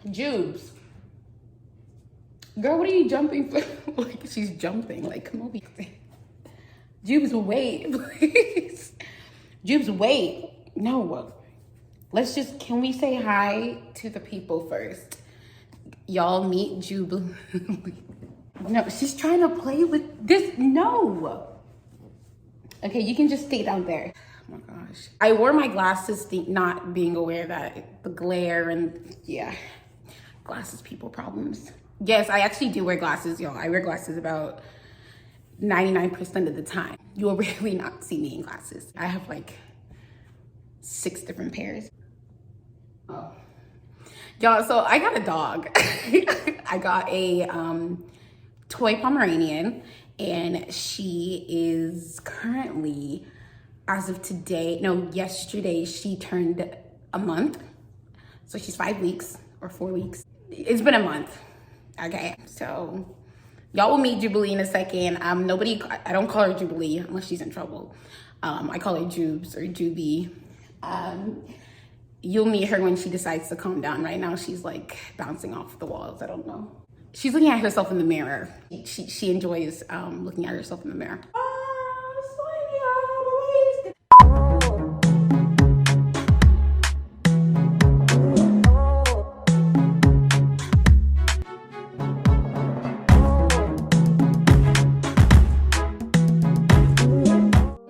Jubes. Girl, what are you jumping for? Like, she's jumping. Like, come over here. Jubes, wait, please. Jubes, wait. No. Let's just, can we say hi to the people first? Y'all meet Jubilee. No, she's trying to play with this. No. Okay, you can just stay down there. Oh my gosh. I wore my glasses not being aware that the glare and yeah, glasses people problems. Yes, I actually do wear glasses, y'all. I wear glasses about 99% of the time. You will rarely not see me in glasses. I have like 6 different pairs. Oh. Y'all, so I got a dog. I got a toy Pomeranian, and she is currently, as of today, no, yesterday, she turned a month. So she's 5 weeks or 4 weeks. It's been a month. Okay, so y'all will meet Jubilee in a second. I don't call her Jubilee unless she's in trouble. I call her Jubes or Juby. You'll meet her when she decides to calm down. Right now, she's like bouncing off the walls. I don't know. She's looking at herself in the mirror. She enjoys looking at herself in the mirror.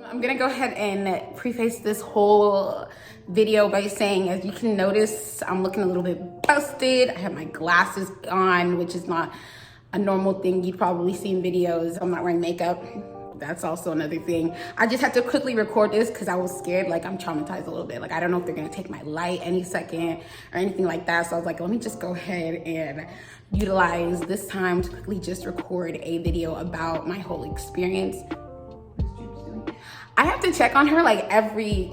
I'm gonna go ahead and preface this whole video by saying, as you can notice, I'm looking a little bit busted. I have my glasses on, which is not a normal thing you'd probably see in videos. I'm not wearing makeup. That's also another thing. I just had to quickly record this because I was scared. Like, I'm traumatized a little bit. Like, I don't know if they're gonna take my light any second or anything like that. So I was like, let me just go ahead and utilize this time to quickly just record a video about my whole experience. I have to check on her like every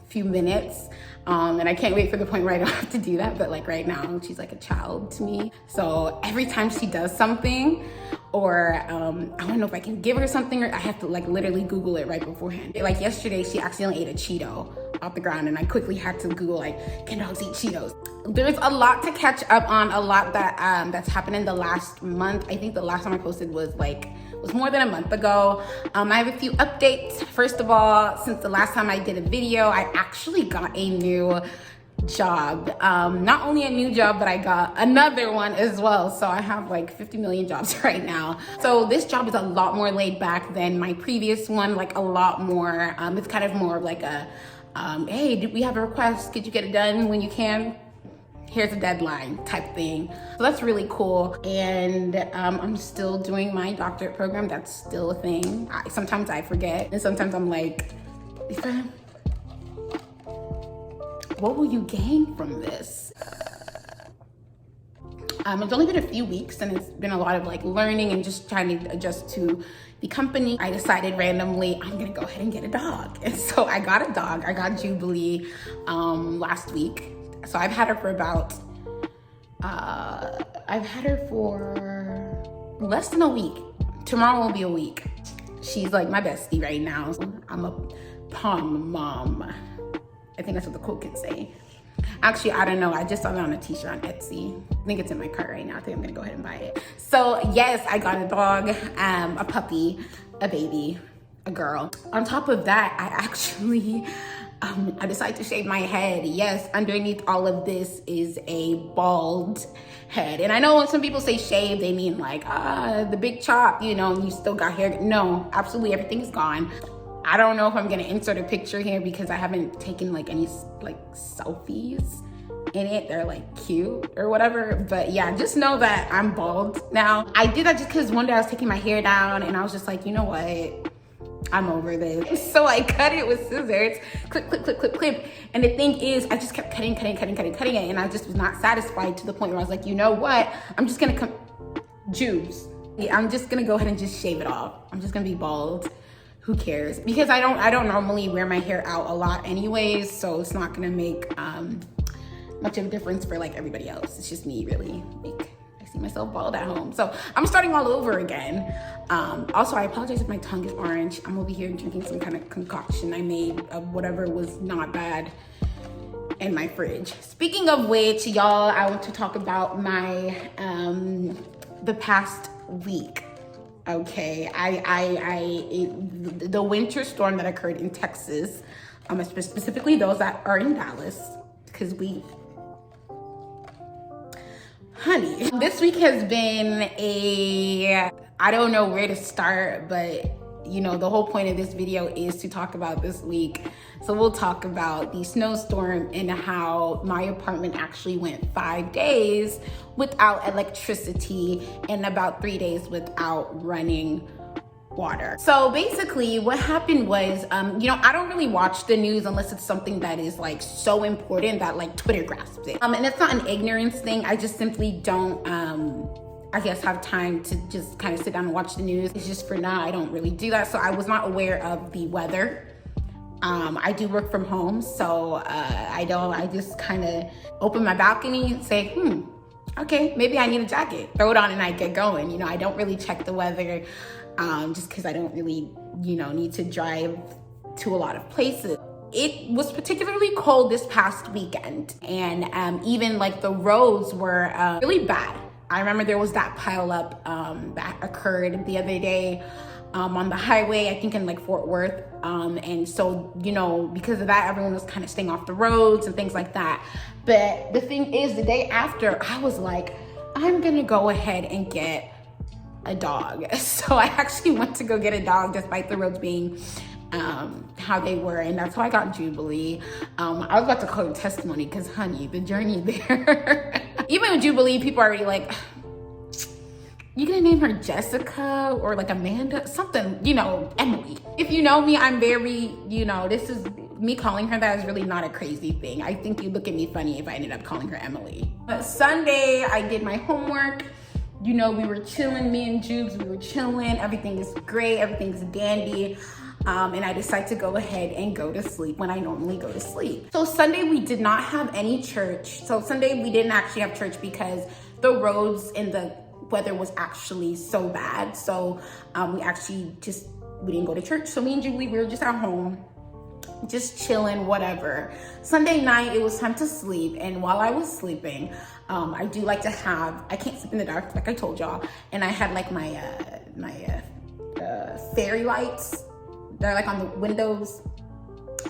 few minutes. And I can't wait for the point where I don't have to do that. But like right now, she's like a child to me. So every time she does something, or I don't know if I can give her something, or I have to like literally Google it right beforehand. Like yesterday, she accidentally ate a Cheeto off the ground, and I quickly had to Google like, can dogs eat Cheetos? There's a lot to catch up on, a lot that that's happened in the last month. I think the last time I posted was more than a month ago. I have a few updates. First of all, since the last time I did a video, I actually got a new job. Not only a new job, but I got another one as well. So I have like 50 million jobs right now. So this job is a lot more laid back than my previous one, like a lot more. It's kind of more of like a, hey, did we have a request? Could you get it done when you can? Here's a deadline type thing. So that's really cool. And I'm still doing my doctorate program. That's still a thing. Sometimes I forget. And sometimes I'm like, what will you gain from this? It's only been a few weeks, and it's been a lot of like learning and just trying to adjust to the company. I decided randomly, I'm gonna go ahead and get a dog. And so I got a dog. I got Jubilee last week. So I've had her for about, less than a week. Tomorrow will be a week. She's like my bestie right now. I'm a Pom mom. I think that's what the quote can say. Actually, I don't know. I just saw that on a t-shirt on Etsy. I think it's in my cart right now. I think I'm gonna go ahead and buy it. So yes, I got a dog, a puppy, a baby, a girl. On top of that, I actually, I decided to shave my head. Yes, underneath all of this is a bald head. And I know when some people say shave, they mean like, the big chop, you know, and you still got hair. No, absolutely everything's gone. I don't know if I'm gonna insert a picture here because I haven't taken like any like selfies in it. They're like cute or whatever. But yeah, just know that I'm bald now. I did that just because one day I was taking my hair down and I was just like, you know what? I'm over this. So I cut it with scissors, clip, clip, clip, clip, clip. And the thing is, I just kept cutting it. And I just was not satisfied to the point where I was like, you know what? I'm just gonna Jubes. Yeah, I'm just gonna go ahead and just shave it off. I'm just gonna be bald. Who cares? Because I don't normally wear my hair out a lot anyways, so it's not gonna make much of a difference for like everybody else. It's just me really. Like, I see myself bald at home. So I'm starting all over again. Also, I apologize if my tongue is orange. I'm over here drinking some kind of concoction I made of whatever was not bad and my fridge. Speaking of which, y'all, I want to talk about my the past week. Okay, the winter storm that occurred in Texas, specifically those that are in Dallas, because honey, this week has been I don't know where to start, but you know, the whole point of this video is to talk about this week. So we'll talk about the snowstorm and how my apartment actually went 5 days without electricity and about 3 days without running water. So basically what happened was, you know, I don't really watch the news unless it's something that is like so important that like Twitter grasps it. And it's not an ignorance thing. I just simply don't, I guess, have time to just kind of sit down and watch the news. It's just for now, I don't really do that. So I was not aware of the weather. I do work from home, so I just kind of open my balcony and say, okay, maybe I need a jacket. Throw it on and I get going. You know, I don't really check the weather just because I don't really, you know, need to drive to a lot of places. It was particularly cold this past weekend, and even like the roads were really bad. I remember there was that pile up that occurred the other day on the highway, I think in like Fort Worth. And so, you know, because of that, everyone was kind of staying off the roads and things like that. But the thing is, the day after, I was like, I'm gonna go ahead and get a dog. So I actually went to go get a dog despite the roads being how they were, and that's how I got Jubilee. I was about to call it testimony because, honey, the journey there. Even with Jubilee, people are already like, you gonna name her Jessica or like Amanda, something, you know, Emily. If you know me, I'm very, you know, this is me calling her that is really not a crazy thing. I think you'd look at me funny if I ended up calling her Emily. But Sunday, I did my homework. You know, we were chilling, me and Jubes, we were chilling. Everything is great, everything's dandy. And I decided to go ahead and go to sleep when I normally go to sleep. So Sunday, we did not have any church. So Sunday, we didn't actually have church because the roads and the weather was actually so bad. So we didn't go to church. So me and Jubilee, we were just at home, just chilling, whatever. Sunday night, it was time to sleep. And while I was sleeping, I do like to have, I can't sleep in the dark, like I told y'all. And I had like my fairy lights. They're like on the windows.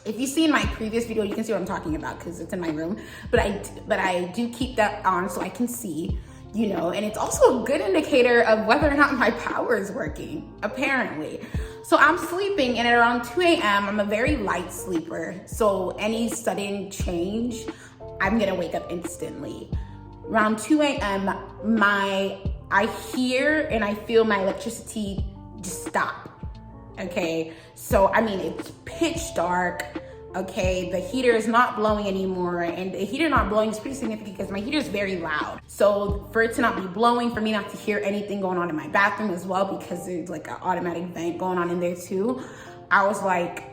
If you see in my previous video, you can see what I'm talking about because it's in my room. But I do keep that on so I can see, you know, and it's also a good indicator of whether or not my power is working, apparently. So I'm sleeping, and at around 2 a.m., I'm a very light sleeper. So any sudden change, I'm gonna wake up instantly. Around 2 a.m., I hear and I feel my electricity just stop. Okay, so I mean, it's pitch dark. Okay, the heater is not blowing anymore, and the heater not blowing is pretty significant because my heater is very loud. So for it to not be blowing, for me not to hear anything going on in my bathroom as well, because there's like an automatic vent going on in there too, I was like,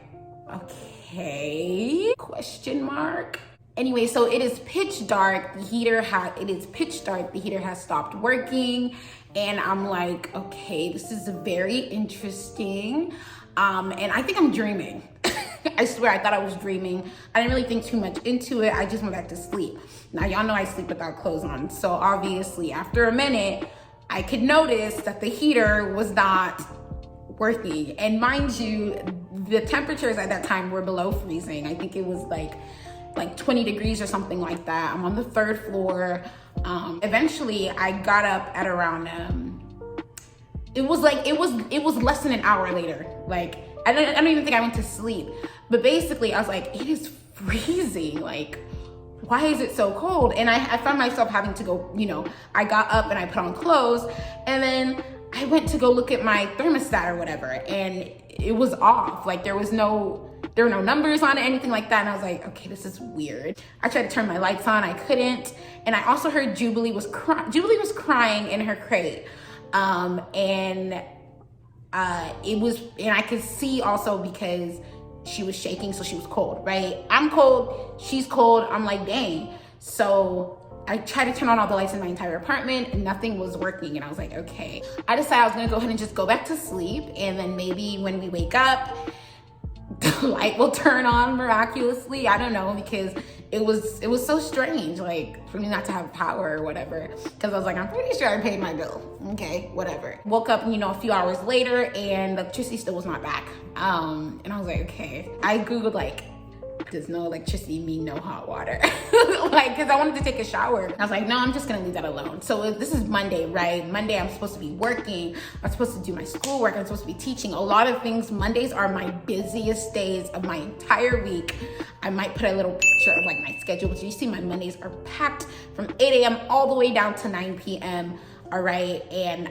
okay, question mark. Anyway, so it is pitch dark. The heater has stopped working. And I'm like, okay, this is very interesting. And I think I'm dreaming. I swear, I thought I was dreaming. I didn't really think too much into it. I just went back to sleep. Now, y'all know I sleep without clothes on. So obviously, after a minute, I could notice that the heater was not working. And mind you, the temperatures at that time were below freezing. I think it was like 20 degrees or something like that. I'm on the 3rd floor. Eventually I got up at around, it was less than an hour later. Like, I don't even think I went to sleep, but basically I was like, it is freezing. Like, why is it so cold? And I found myself having to go, you know, I got up and I put on clothes, and then I went to go look at my thermostat or whatever, and it was off. Like, there were no numbers on it, anything like that. And I was like, okay, this is weird. I tried to turn my lights on, I couldn't. And I also heard Jubilee was crying in her crate. And I could see also because she was shaking, so she was cold, right? I'm cold, she's cold, I'm like, dang. So I tried to turn on all the lights in my entire apartment and nothing was working. And I was like, okay. I decided I was gonna go ahead and just go back to sleep. And then maybe when we wake up, the light will turn on miraculously. I don't know, because it was so strange, like, for me not to have power or whatever, because I was like, I'm pretty sure I paid my bill. Okay, whatever. Woke up, you know, a few hours later, and the electricity still was not back. And I was like, okay. I Googled, like, does no electricity mean no hot water? Like, because I wanted to take a shower. I was like, no, I'm just gonna leave that alone. So this is Monday, right? Monday, I'm supposed to be working. I'm supposed to do my schoolwork. I'm supposed to be teaching. A lot of things. Mondays are my busiest days of my entire week. I might put a little picture of like my schedule, but you see my Mondays are packed from 8 a.m. all the way down to 9 p.m. All right, and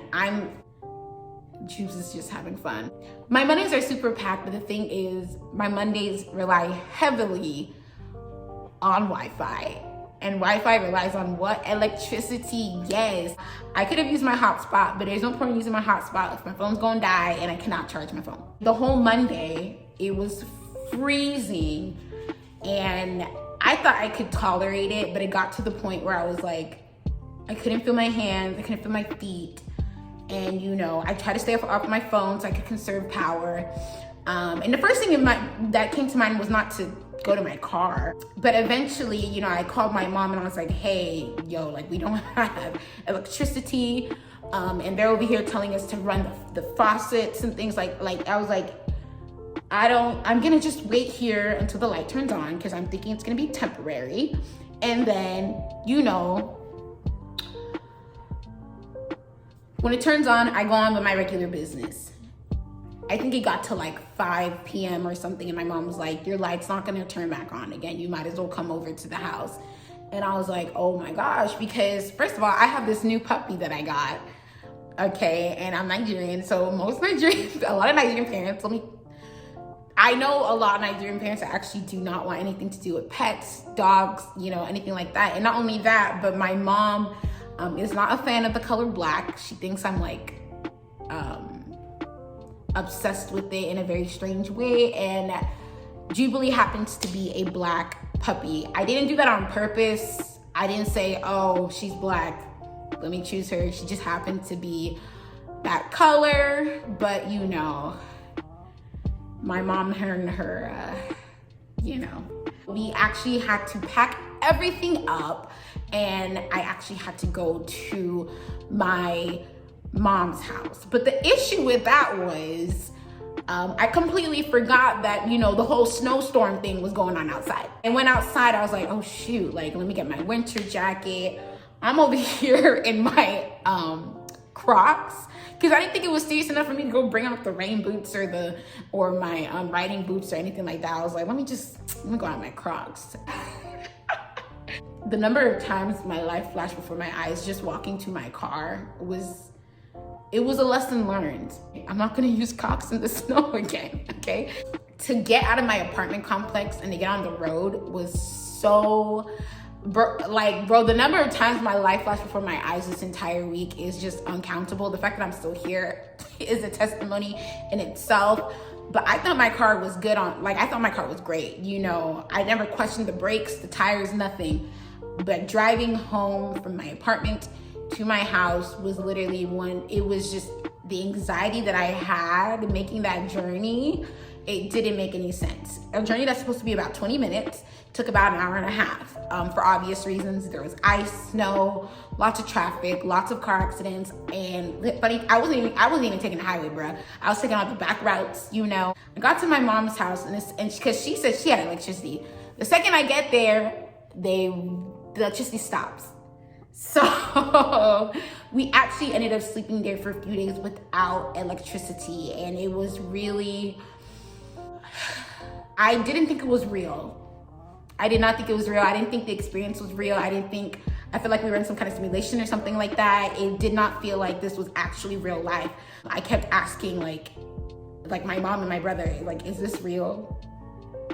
Jubes is just having fun. My Mondays are super packed, but the thing is, my Mondays rely heavily on Wi-Fi. And Wi-Fi relies on what? Electricity, yes. I could have used my hotspot, but there's no point in using my hotspot if my phone's gonna die and I cannot charge my phone. The whole Monday, it was freezing, and I thought I could tolerate it, but it got to the point where I was like, I couldn't feel my hands, I couldn't feel my feet. And you know, I tried to stay off my phone so I could conserve power. And the first thing that came to mind was not to go to my car. But eventually, you know, I called my mom and I was like, hey, yo, like, we don't have electricity. And they're over here telling us to run the faucets and things like I was like, I'm gonna just wait here until the light turns on, because I'm thinking it's gonna be temporary. And then, you know, when it turns on, I go on with my regular business. I think it got to like 5 p.m. or something, and my mom was like, your light's not gonna turn back on again. You might as well come over to the house. And I was like, oh my gosh, because first of all, I have this new puppy that I got, okay? And I'm Nigerian, so most Nigerians, a lot of Nigerian parents, I know a lot of Nigerian parents that actually do not want anything to do with pets, dogs, you know, anything like that. And not only that, but my mom is not a fan of the color black. She thinks I'm like obsessed with it in a very strange way. And Jubilee happens to be a black puppy. I didn't do that on purpose. I didn't say, oh, she's black, let me choose her. She just happened to be that color. But you know, my mom and her, you know, we actually had to pack everything up, and I actually had to go to my mom's house. But the issue with that was I completely forgot that, you know, the whole snowstorm thing was going on outside. And went outside, I was like, oh shoot, like, let me get my winter jacket. I'm over here in my Crocs, because I didn't think it was serious enough for me to go bring out the rain boots or my riding boots or anything like that. I was like, let me go out in my Crocs. The number of times my life flashed before my eyes just walking to my car was a lesson learned. I'm not gonna use Crocs in the snow again, okay? To get out of my apartment complex and to get on the road was so, bro, the number of times my life flashed before my eyes this entire week is just uncountable. The fact that I'm still here is a testimony in itself. But I thought my car was good I thought my car was great. You know, I never questioned the brakes, the tires, nothing. But driving home from my apartment to my house was literally it was just the anxiety that I had making that journey. It didn't make any sense. A journey that's supposed to be about 20 minutes took about an hour and a half. For obvious reasons, there was ice, snow, lots of traffic, lots of car accidents, and funny, I wasn't even taking the highway, bruh. I was taking all the back routes, you know. I got to my mom's house, and because she said she had electricity. The second I get there, the electricity stops. So we actually ended up sleeping there for a few days without electricity, and it was really, I didn't think it was real. I did not think it was real. I didn't think the experience was real. I feel like we were in some kind of simulation or something like that. It did not feel like this was actually real life. I kept asking like my mom and my brother, like, is this real?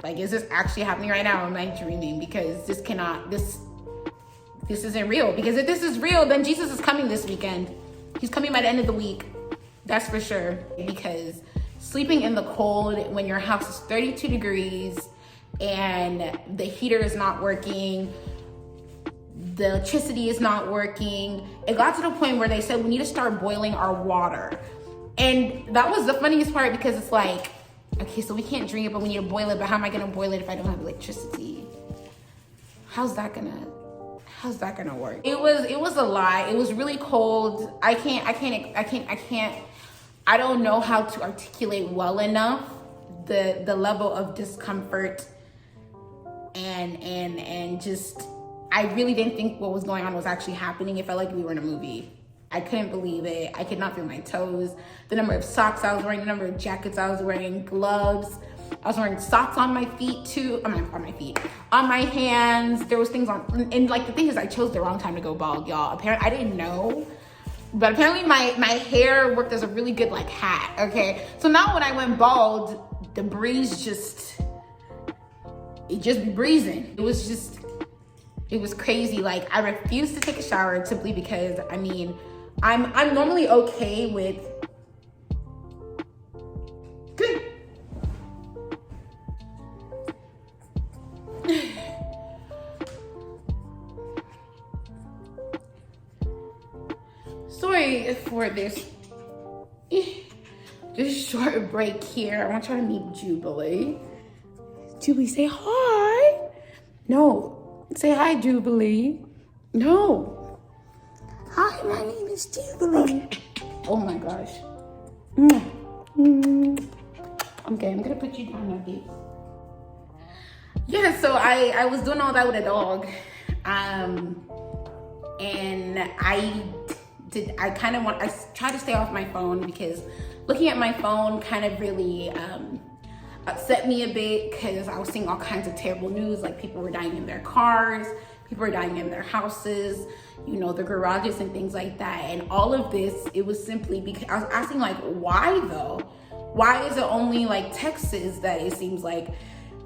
Like, is this actually happening right now? Or am I dreaming? Because this isn't real. Because if this is real, then Jesus is coming this weekend. He's coming by the end of the week. That's for sure. Because sleeping in the cold when your house is 32 degrees and the heater is not working, the electricity is not working. It got to the point where they said we need to start boiling our water. And that was the funniest part, because it's like, okay, so we can't drink it, but we need to boil it. But how am I gonna boil it if I don't have electricity? how's that gonna work? It was a lie. It was really cold. I don't know how to articulate well enough the level of discomfort and just, I really didn't think what was going on was actually happening. It felt like we were in a movie. I couldn't believe it. I could not feel my toes. The number of socks I was wearing, the number of jackets I was wearing, gloves. I was wearing socks on my feet too. On my hands. There was things on, and like the thing is, I chose the wrong time to go bald, y'all. Apparently, I didn't know, but apparently my hair worked as a really good like hat. Okay, so now when I went bald, the breeze just be breezing. It was crazy. Like, I refused to take a shower simply because, I mean, I'm normally okay with good. Sorry for this short break here. I want y'all to meet Jubilee. Jubilee, say hi. No, say hi, Jubilee. No. Hi, my name is Jubilee. Oh my gosh. Okay, I'm gonna put you down now, babe. Yeah, so I was doing all that with a dog. And I tried to stay off my phone because looking at my phone kind of really upset me a bit, because I was seeing all kinds of terrible news, like people were dying in their cars, people were dying in their houses, you know, the garages and things like that. And all of this, it was simply because I was asking, like, why though? Why is it only like Texas that it seems like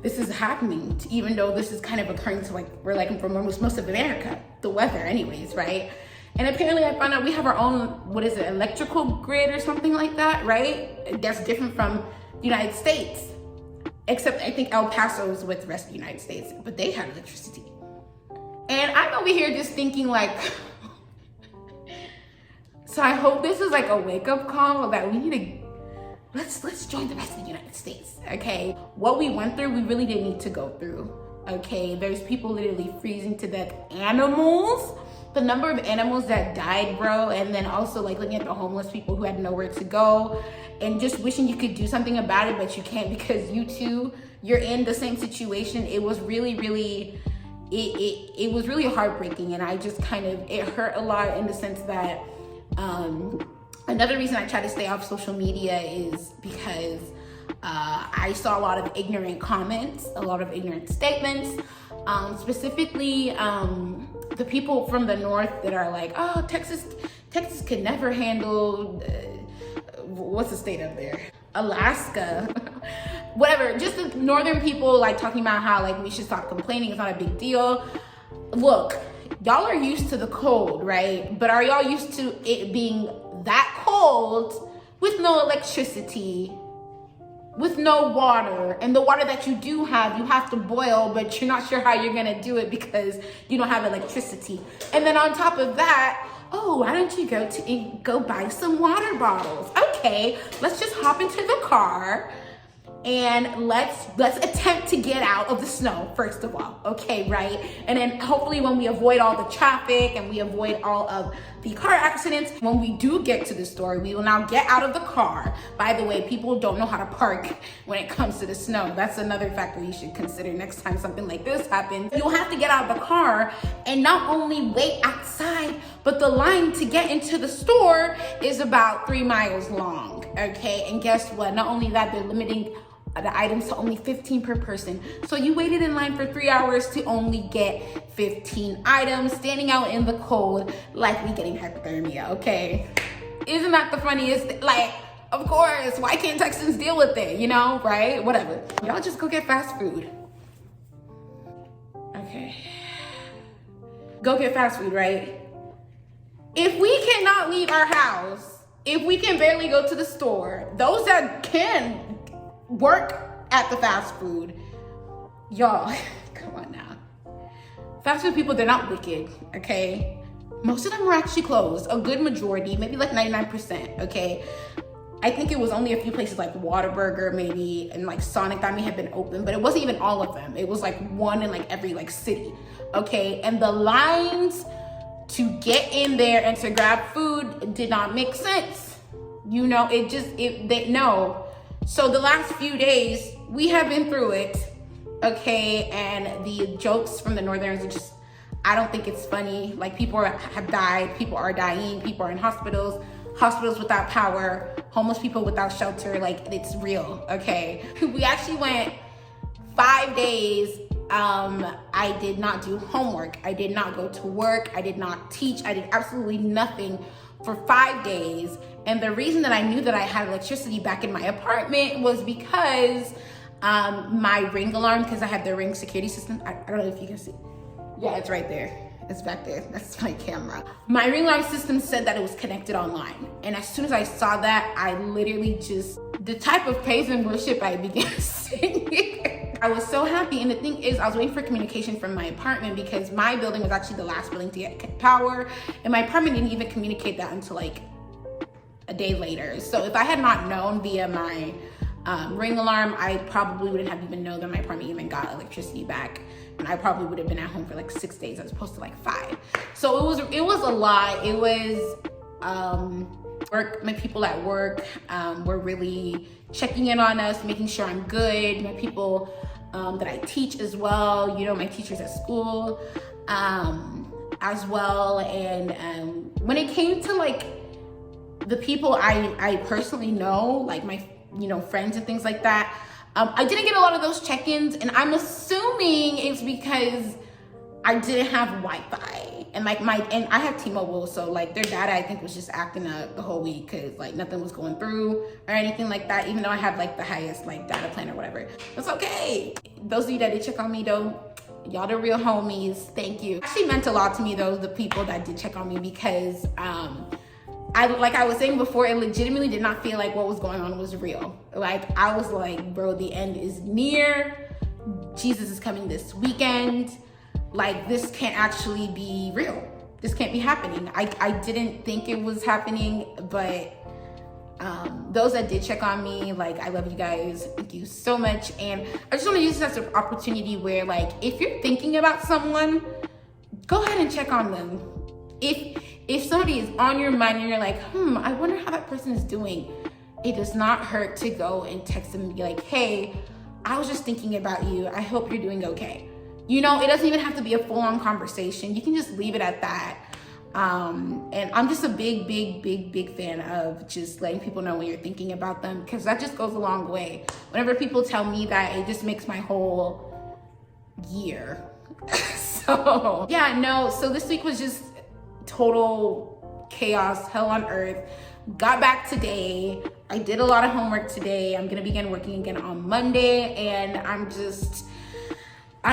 this is happening to, even though this is kind of occurring to, like, we're like from almost most of America, the weather anyways, right? And apparently I found out we have our own, what is it, electrical grid or something like that, right? That's different from the United States. Except I think El Paso's with the rest of the United States, but they have electricity. And I'm over here just thinking like, so I hope this is like a wake-up call that we need to, let's join the rest of the United States, okay? What we went through, we really didn't need to go through, okay? There's people literally freezing to death, animals, the number of animals that died, bro, and then also like looking at the homeless people who had nowhere to go and just wishing you could do something about it, but you can't because you're in the same situation. It was really, really, it was really heartbreaking, and I just kind of, it hurt a lot in the sense that another reason I try to stay off social media is because I saw a lot of ignorant comments, a lot of ignorant statements, specifically the people from the north that are like, oh, Texas could never handle, what's the state up there? Alaska, whatever. Just the northern people like talking about how like we should stop complaining, it's not a big deal. Look, y'all are used to the cold, right? But are y'all used to it being that cold with no electricity, with no water, and the water that you do have, you have to boil, but you're not sure how you're gonna do it because you don't have electricity. And then on top of that, oh, why don't you go buy some water bottles? Okay, let's just hop into the car and let's attempt to get out of the snow first of all, okay, right? And then hopefully when we avoid all the traffic and we avoid all of the car accidents, when we do get to the store, we will now get out of the car. By the way, people don't know how to park when it comes to the snow. That's another factor you should consider next time something like this happens. You'll have to get out of the car and not only wait outside, but the line to get into the store is about 3 miles long, okay? And guess what? Not only that, they're limiting the items to only 15 per person. So you waited in line for 3 hours to only get 15 items, standing out in the cold, likely getting hypothermia, okay? Isn't that the funniest? Like, of course, why can't Texans deal with it, you know, right? Whatever. Y'all just go get fast food. Okay. Go get fast food, right? If we cannot leave our house, if we can barely go to the store, those that can work at the fast food, y'all, come on now. Fast food people, they're not wicked, okay? Most of them are actually closed, a good majority, maybe like 99%, okay? I think it was only a few places like Whataburger maybe and like Sonic that may have been open, but it wasn't even all of them. It was like one in like every like city, okay? And the lines to get in there and to grab food did not make sense. You know, no. So the last few days, we have been through it, okay? And the jokes from the Northerners are just, I don't think it's funny. Like, people have died, people are dying, people are in hospitals without power, homeless people without shelter. Like, it's real, okay? We actually went 5 days. I did not do homework. I did not go to work. I did not teach. I did absolutely nothing for 5 days. And the reason that I knew that I had electricity back in my apartment was because my Ring alarm, because I have the Ring security system. I don't know if you can see. Yeah, it's right there. It's back there. That's my camera. My Ring alarm system said that it was connected online. And as soon as I saw that, I literally just, the type of praise and worship I began singing. I was so happy. And the thing is, I was waiting for communication from my apartment because my building was actually the last building to get power. And my apartment didn't even communicate that until like a day later. So if I had not known via my Ring alarm, I probably wouldn't have even known that my apartment even got electricity back. And I probably would have been at home for like 6 days as opposed to like 5. So it was a lot. It was work. My people at work were really checking in on us, making sure I'm good. My people that I teach as well, you know, my teachers at school as well. And when it came to like the people I personally know, like my, you know, friends and things like that, I didn't get a lot of those check-ins, and I'm assuming it's because I didn't have Wi-Fi. And like and I have T-Mobile, so like their data I think was just acting up the whole week because like nothing was going through or anything like that, even though I have like the highest like data plan or whatever. It's okay. Those of you that did check on me though, y'all the real homies, thank you. It actually meant a lot to me though, the people that did check on me, because like I was saying before, it legitimately did not feel like what was going on was real. Like, I was like, bro, the end is near. Jesus is coming this weekend. Like, this can't actually be real. This can't be happening. I didn't think it was happening, but those that did check on me, like, I love you guys. Thank you so much. And I just want to use this as an opportunity where, like, if you're thinking about someone, go ahead and check on them. If somebody is on your mind and you're like, I wonder how that person is doing, it does not hurt to go and text them and be like, hey, I was just thinking about you. I hope you're doing okay. You know, it doesn't even have to be a full-on conversation. You can just leave it at that. And I'm just a big fan of just letting people know when you're thinking about them, because that just goes a long way. Whenever people tell me that, it just makes my whole year. So yeah, no, so this week was just total chaos, hell on earth. Got back today. I did a lot of homework today. I'm gonna begin working again on Monday, and I'm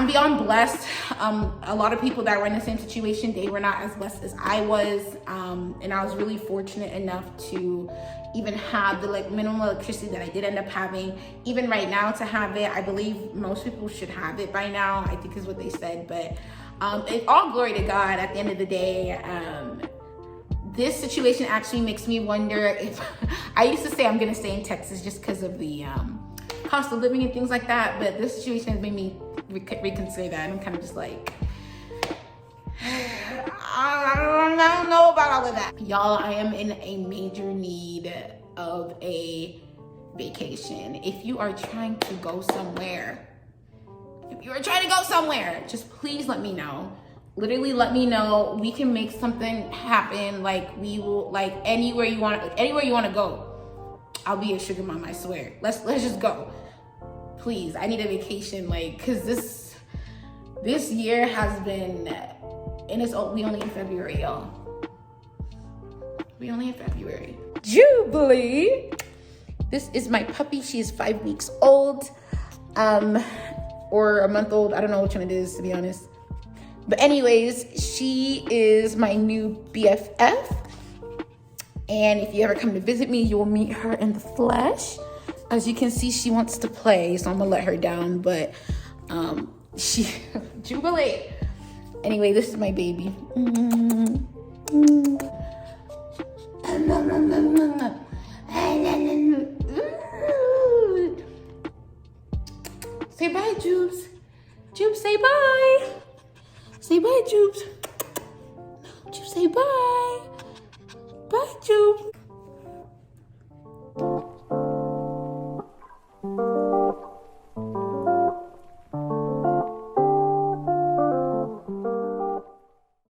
beyond blessed. A lot of people that were in the same situation, they were not as blessed as I was, and I was really fortunate enough to even have the like minimum electricity that I did end up having. Even right now to have it, I believe most people should have it by now, I think is what they said, but it's all glory to God at the end of the day. This situation actually makes me wonder if, I used to say I'm gonna stay in Texas just because of the cost of living and things like that, but this situation has made me reconsider that. I'm kind of just like, I don't know about all of that. Y'all, I am in a major need of a vacation. If you are trying to go somewhere, just please let me know. Literally let me know. We can make something happen. Like, we will, like, anywhere you want to go, I'll be a sugar mom, I swear. Let's just go. Please, I need a vacation, like, cause this year has been, and we only in February, y'all. We only in February. Jubilee. This is my puppy. She is 5 weeks old, or a month old. I don't know which one it is, to be honest. But anyways, she is my new BFF. And if you ever come to visit me, you will meet her in the flesh. As you can see, she wants to play, so I'm gonna let her down, but Jubilee. Anyway, this is my baby. Jube, say bye. Bye, Jube.